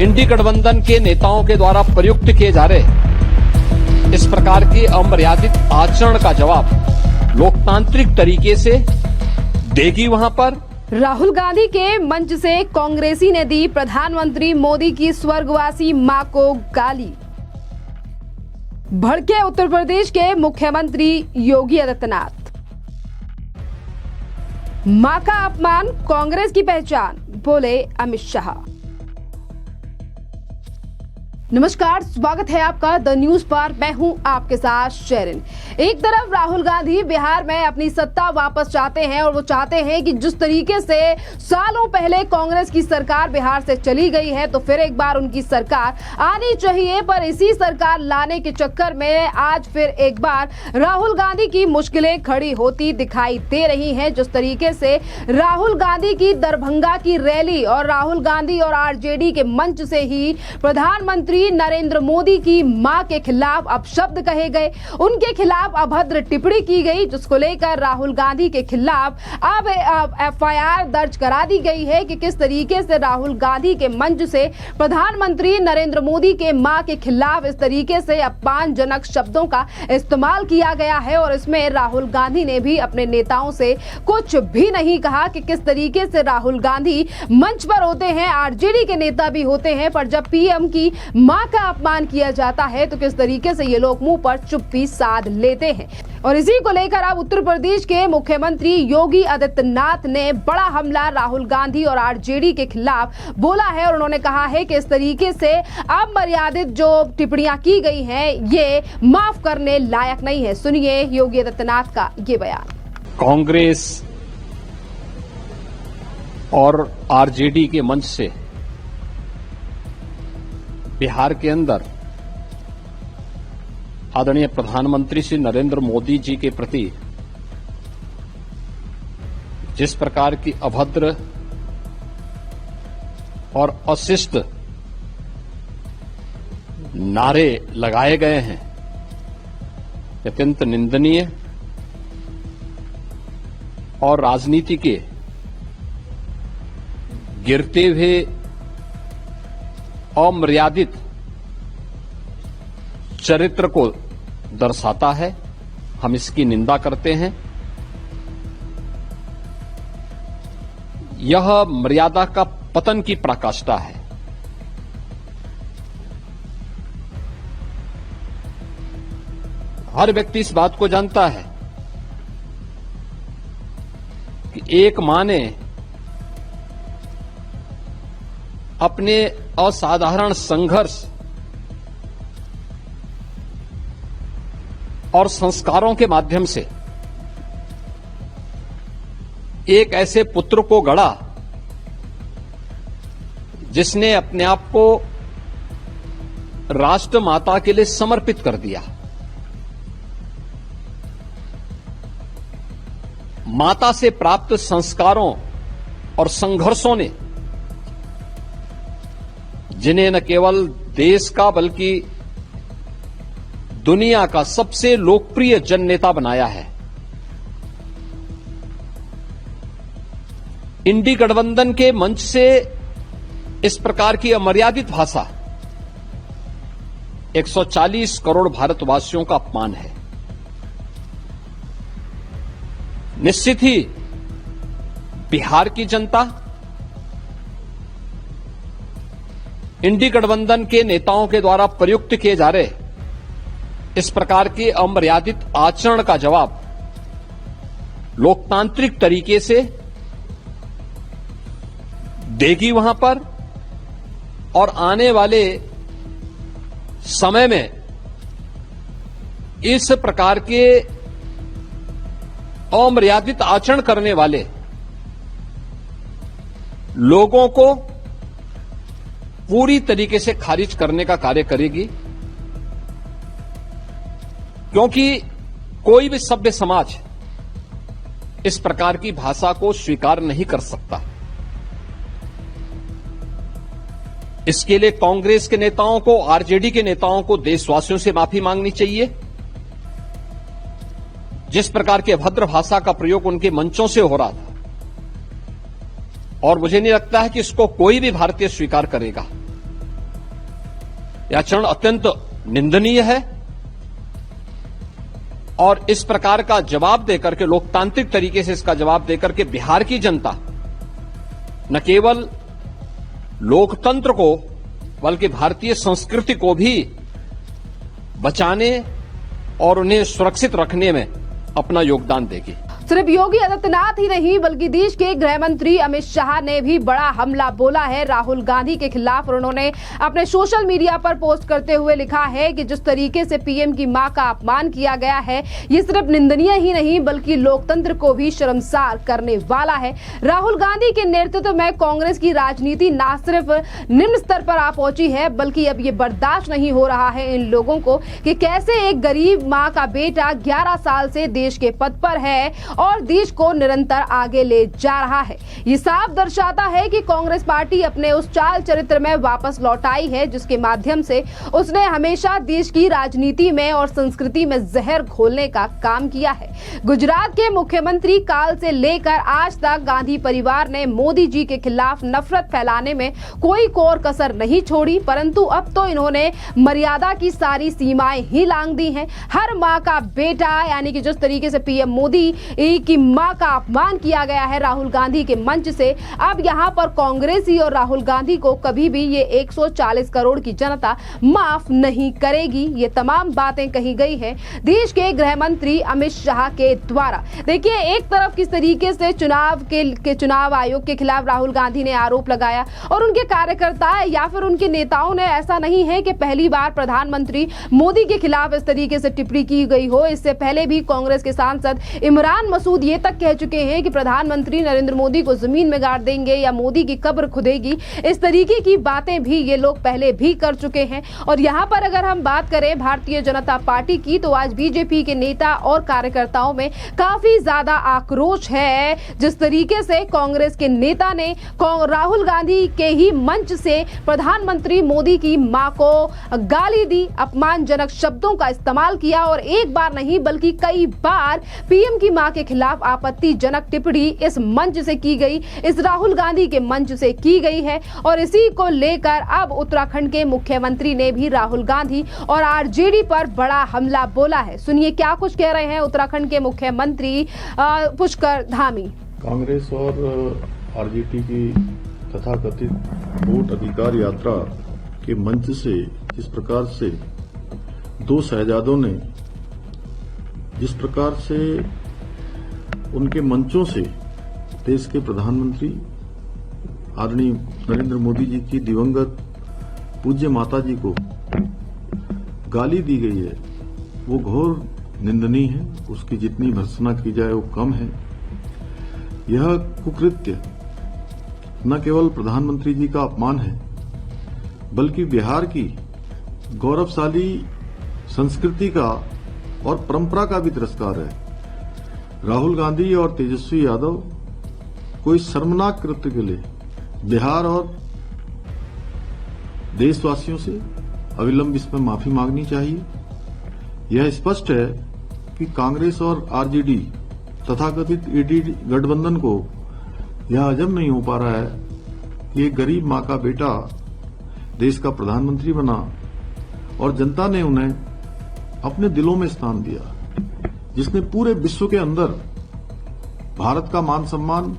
इंडी गठबंधन के नेताओं के द्वारा प्रयुक्त किए जा रहे इस प्रकार के अमर्यादित आचरण का जवाब लोकतांत्रिक तरीके से देगी वहां पर। राहुल गांधी के मंच से कांग्रेसी ने दी प्रधानमंत्री मोदी की स्वर्गवासी मां को गाली। भड़के उत्तर प्रदेश के मुख्यमंत्री योगी आदित्यनाथ। मां का अपमान कांग्रेस की पहचान, बोले अमित शाह। नमस्कार, स्वागत है आपका द न्यूज पर। मैं हूं आपके साथ शेरिन। एक तरफ राहुल गांधी बिहार में अपनी सत्ता वापस चाहते हैं और वो चाहते हैं कि जिस तरीके से सालों पहले कांग्रेस की सरकार बिहार से चली गई है तो फिर एक बार उनकी सरकार आनी चाहिए, पर इसी सरकार लाने के चक्कर में आज फिर एक बार राहुल गांधी की मुश्किलें खड़ी होती दिखाई दे रही हैं। जिस तरीके से राहुल गांधी की दरभंगा की रैली और राहुल गांधी और आरजेडी के मंच से ही प्रधानमंत्री नरेंद्र मोदी की मां के खिलाफ अपशब्द कहे गए, उनके खिलाफ अभद्र टिप्पणी की गई, जिसको लेकर राहुल गांधी के खिलाफ अब एफआईआर दर्ज करा दी गई है कि किस तरीके से राहुल गांधी के मंच से प्रधानमंत्री नरेंद्र मोदी के मां के खिलाफ इस तरीके से अपमानजनक शब्दों का इस्तेमाल किया गया है। और इसमें राहुल गांधी ने भी अपने नेताओं से कुछ भी नहीं कहा कि किस तरीके से राहुल गांधी मंच पर होते हैं, आरजेडी के नेता भी होते हैं, पर जब पीएम की मां का अपमान किया जाता है तो किस तरीके से ये लोग मुंह पर चुप्पी साध लेते हैं। और इसी को लेकर अब उत्तर प्रदेश के मुख्यमंत्री योगी आदित्यनाथ ने बड़ा हमला राहुल गांधी और आरजेडी के खिलाफ बोला है और उन्होंने कहा है कि इस तरीके से अमर्यादित जो टिप्पणियां की गई हैं ये माफ करने लायक नहीं है। सुनिए योगी आदित्यनाथ का ये बयान। कांग्रेस और आरजेडी के मंच से बिहार के अंदर आदरणीय प्रधानमंत्री श्री नरेंद्र मोदी जी के प्रति जिस प्रकार की अभद्र और अशिष्ट नारे लगाए गए हैं, अत्यंत निंदनीय और राजनीति के गिरते हुए अमर्यादित चरित्र को दर्शाता है। हम इसकी निंदा करते हैं। यह मर्यादा का पतन की पराकाष्ठा है। हर व्यक्ति इस बात को जानता है कि एक मां ने अपने असाधारण संघर्ष और संस्कारों के माध्यम से एक ऐसे पुत्र को गढ़ा जिसने अपने आप को राष्ट्र माता के लिए समर्पित कर दिया। माता से प्राप्त संस्कारों और संघर्षों ने जिन्हें न केवल देश का बल्कि दुनिया का सबसे लोकप्रिय जननेता बनाया है। इंडी गठबंधन के मंच से इस प्रकार की अमर्यादित भाषा 140 करोड़ भारतवासियों का अपमान है। निश्चित ही बिहार की जनता इंडी गठबंधन के नेताओं के द्वारा प्रयुक्त किए जा रहे इस प्रकार के अमर्यादित आचरण का जवाब लोकतांत्रिक तरीके से देगी वहां पर। और आने वाले समय में इस प्रकार के अमर्यादित आचरण करने वाले लोगों को पूरी तरीके से खारिज करने का कार्य करेगी, क्योंकि कोई भी सभ्य समाज इस प्रकार की भाषा को स्वीकार नहीं कर सकता। इसके लिए कांग्रेस के नेताओं को, आरजेडी के नेताओं को देशवासियों से माफी मांगनी चाहिए। जिस प्रकार की अभद्र भाषा का प्रयोग उनके मंचों से हो रहा था, और मुझे नहीं लगता है कि इसको कोई भी भारतीय स्वीकार करेगा। यह आचरण अत्यंत निंदनीय है और इस प्रकार का जवाब देकर के, लोकतांत्रिक तरीके से इसका जवाब देकर के बिहार की जनता न केवल लोकतंत्र को बल्कि भारतीय संस्कृति को भी बचाने और उन्हें सुरक्षित रखने में अपना योगदान देगी। सिर्फ योगी आदित्यनाथ ही नहीं बल्कि देश के गृह मंत्री अमित शाह ने भी बड़ा हमला बोला है राहुल गांधी के खिलाफ। और उन्होंने अपने सोशल मीडिया पर पोस्ट करते हुए लिखा है कि जिस तरीके से पीएम की मां का अपमान किया गया है, ये सिर्फ निंदनीय ही नहीं बल्कि लोकतंत्र को भी शर्मसार करने वाला है। राहुल गांधी के नेतृत्व में कांग्रेस की राजनीति न सिर्फ निम्न स्तर पर आ पहुंची है बल्कि अब ये बर्दाश्त नहीं हो रहा है इन लोगों को कि कैसे एक गरीब मां का बेटा 11 साल से देश के पद पर है और देश को निरंतर आगे ले जा रहा है। ये साफ दर्शाता है कि कांग्रेस पार्टी अपने उस चाल चरित्र में वापस लौट आई है जिसके माध्यम से उसने हमेशा देश की राजनीति में और संस्कृति में जहर घोलने का काम किया है। गुजरात के मुख्यमंत्री काल से लेकर आज तक गांधी परिवार ने मोदी जी के खिलाफ नफरत फैलाने में कोई कोर कसर नहीं छोड़ी, परंतु अब तो इन्होंने मर्यादा की सारी सीमाएं ही लांघ दी हैं। हर मां का बेटा यानी कि जिस तरीके से पीएम मोदी की मां का अपमान किया गया है राहुल गांधी के मंच से, अब यहां पर कांग्रेसी और राहुल गांधी को कभी भी ये 140 करोड़ की जनता माफ नहीं करेगी। ये तमाम बातें कही गई है देश के गृह मंत्री अमित शाह के द्वारा। देखिए, एक तरफ किस तरीके से चुनाव आयोग के खिलाफ राहुल गांधी ने आरोप लगाया और उनके कार्यकर्ता या फिर उनके नेताओं ने, ऐसा नहीं है कि पहली बार प्रधानमंत्री मोदी के खिलाफ इस तरीके से टिप्पणी की गई हो। इससे पहले भी कांग्रेस के सांसद इमरान मसूद ये तक कह चुके हैं कि प्रधानमंत्री नरेंद्र मोदी को जमीन में गाड़ देंगे या मोदी की कब्र खुदेगी। इस तरीके की बातें भी ये लोग पहले भी कर चुके हैं। और यहाँ पर अगर हम बात करें भारतीय जनता पार्टी की, तो आज बीजेपी के नेता और कार्यकर्ताओं में काफी ज्यादा आक्रोश है। जिस तरीके से कांग्रेस के नेता ने राहुल गांधी के ही मंच से प्रधानमंत्री मोदी की मां को गाली दी, अपमानजनक शब्दों का इस्तेमाल किया और एक बार नहीं बल्कि कई बार पीएम की मां के खिलाफ आपत्तिजनक टिप्पणी इस मंच से की गई, इस राहुल गांधी के मंच से की गई है। और इसी को लेकर अब उत्तराखंड के मुख्यमंत्री ने भी राहुल गांधी और आरजेडी पर बड़ा हमला बोला है। सुनिए क्या कुछ कह रहे हैं उत्तराखंड के मुख्यमंत्री पुष्कर धामी। कांग्रेस और आरजेडी की तथाकथित वोट अधिकार यात्रा के मंच से जिस प्रकार से दो शहजादों ने जिस प्रकार से उनके मंचों से देश के प्रधानमंत्री आदरणीय नरेंद्र मोदी जी की दिवंगत पूज्य माता जी को गाली दी गई है, वो घोर निंदनीय है। उसकी जितनी भर्त्सना की जाए वो कम है। यह कुकृत्य न केवल प्रधानमंत्री जी का अपमान है बल्कि बिहार की गौरवशाली संस्कृति का और परंपरा का भी तिरस्कार है। राहुल गांधी और तेजस्वी यादव कोई शर्मनाक कृत्य के लिए बिहार और देशवासियों से अविलंब इसमें माफी मांगनी चाहिए। यह स्पष्ट है कि कांग्रेस और आरजेडी तथाकथित ईडी गठबंधन को यह हजम नहीं हो पा रहा है कि एक गरीब मां का बेटा देश का प्रधानमंत्री बना और जनता ने उन्हें अपने दिलों में स्थान दिया, जिसने पूरे विश्व के अंदर भारत का मान सम्मान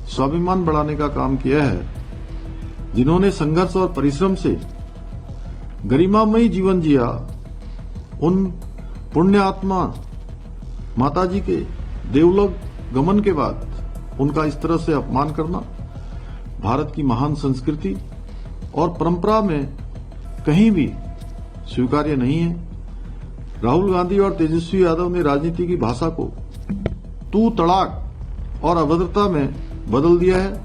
स्वाभिमान बढ़ाने का काम किया है, जिन्होंने संघर्ष और परिश्रम से गरिमामयी जीवन जिया। उन पुण्य आत्मा माताजी के देवलोक गमन के बाद उनका इस तरह से अपमान करना भारत की महान संस्कृति और परंपरा में कहीं भी स्वीकार्य नहीं है। राहुल गांधी और तेजस्वी यादव ने राजनीति की भाषा को तू तड़ाक और अभद्रता में बदल दिया है।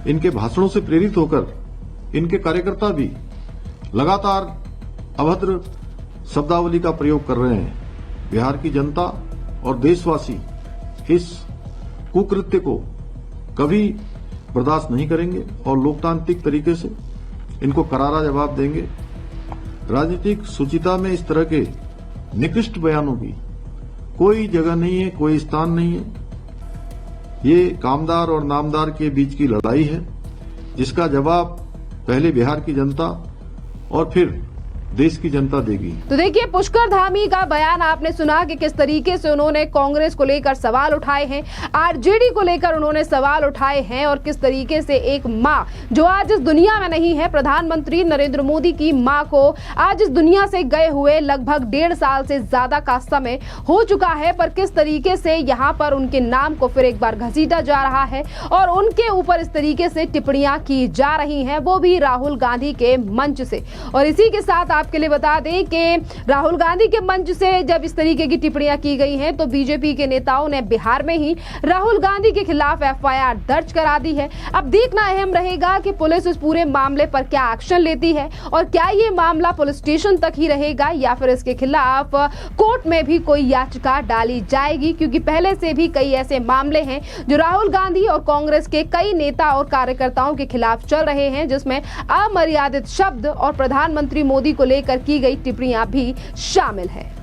इनके भाषणों से प्रेरित होकर इनके कार्यकर्ता भी लगातार अभद्र शब्दावली का प्रयोग कर रहे हैं। बिहार की जनता और देशवासी इस कुकृत्य को कभी बर्दाश्त नहीं करेंगे और लोकतांत्रिक तरीके से इनको करारा जवाब देंगे। राजनीतिक सूचिता में इस तरह के निकृष्ट बयानों की कोई जगह नहीं है, कोई स्थान नहीं है। ये कामदार और नामदार के बीच की लड़ाई है, जिसका जवाब पहले बिहार की जनता और फिर देश की जनता देगी। तो देखिए, पुष्कर धामी का बयान आपने सुना कि किस तरीके से उन्होंने कांग्रेस को लेकर सवाल उठाए हैं, आरजेडी को लेकर उन्होंने सवाल उठाए हैं, और किस तरीके से एक मां जो आज इस दुनिया में नहीं है, प्रधानमंत्री नरेंद्र मोदी की मां को आज इस दुनिया से गए हुए लगभग 1.5 साल से ज्यादा का समय हो चुका है, पर किस तरीके से यहाँ पर उनके नाम को फिर एक बार घसीटा जा रहा है और उनके ऊपर इस तरीके से टिप्पणियां की जा रही हैं, वो भी राहुल गांधी के मंच से। और इसी के साथ आपके लिए बता दें कि राहुल गांधी के मंच से जब इस तरीके की टिप्पणियां की गई हैं तो बीजेपी के नेताओं ने बिहार में ही राहुल गांधी के खिलाफ एफआईआर दर्ज करा दी है। अब देखना अहम रहेगा कि पुलिस इस पूरे मामले पर क्या एक्शन लेती है और क्या ये मामला पुलिस स्टेशन तक ही रहेगा या फिर इसके खिलाफ कोर्ट में भी कोई याचिका डाली जाएगी, क्योंकि पहले से भी कई ऐसे मामले हैं जो राहुल गांधी और कांग्रेस के कई नेता और कार्यकर्ताओं के खिलाफ चल रहे हैं, जिसमें अमर्यादित शब्द और प्रधानमंत्री मोदी को लेकर की गई टिप्पणियां भी शामिल है।